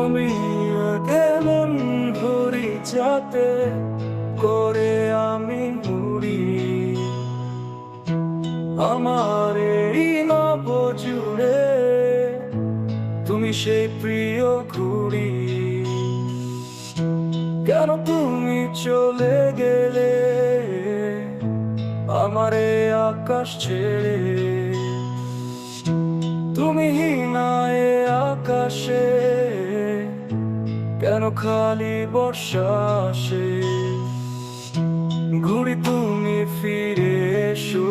আমি কেমন ঘুরি যাতে করে আমি ঘুরি আমার এই নব জুড়ে তুমি সেই প্রিয় ঘুরি। কেন তুমি চলে গেলে আমার এই আকাশ ছেড়ে? তুমি না এ আকাশে কেন খালি বর্ষা আসে? ঘুড়ি তুমি ফিরে এসো,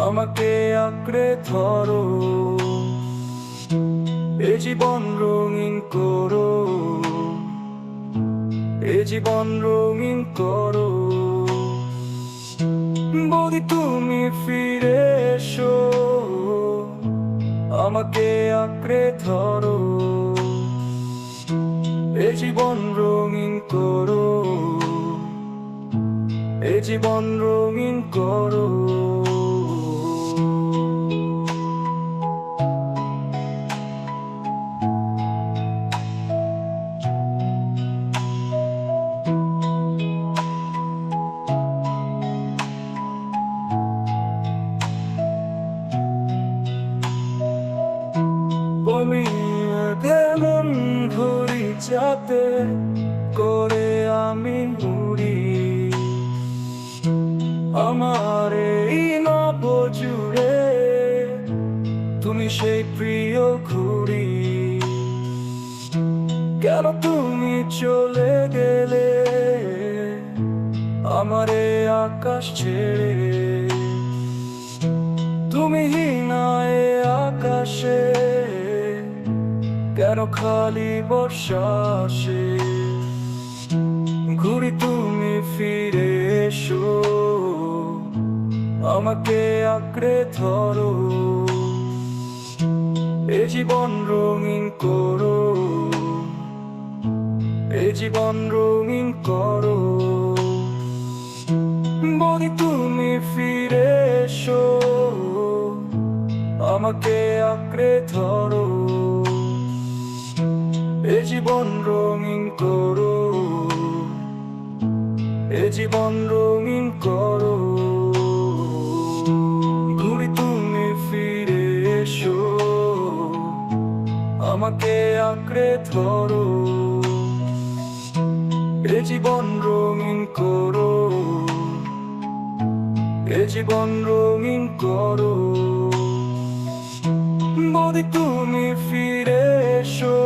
আমাকে আঁকড়ে ধরো, এ জীবন রঙিন করো, এ জীবন রঙিন করো। বলি তুমি ফিরে এসো, আমাকে আঁকড়ে ধরো, এ জীবন রঙিন করো, এ জীবন রঙিন করো। আমি কেমন ঘুরি যাতে করে আমি ঘুরি আমার এই নব জুড়ে তুমি সেই প্রিয় ঘুরি। কেন তুমি চলে গেলে আমার এই আকাশ ছেড়ে? তুমি না এ আকাশে কেন খালি বর্ষা আসে? ঘুড়ি তুমি ফিরে এসো, আমাকে আঁকড়ে ধরো, এ জীবন রঙিন করো, এ জীবন রঙিন করো। বলি তুমি ফিরে এসো, আমাকে আঁকড়ে ধরো, এ জীবন রঙিন করো, এ জীবন রঙিন করো। ঘুড়ি তুমি ফিরে এসো, আমাকে আঁকড়ে ধরো, এ জীবন রঙিন করো, এ জীবন রঙিন করো। বলি তুমি ফিরে এসো,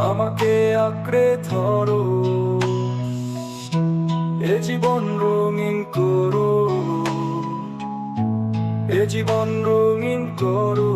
আমাকে আঁকড়ে ধরো, এ জীবন রঙিন করো, এ জীবন রঙিন করো।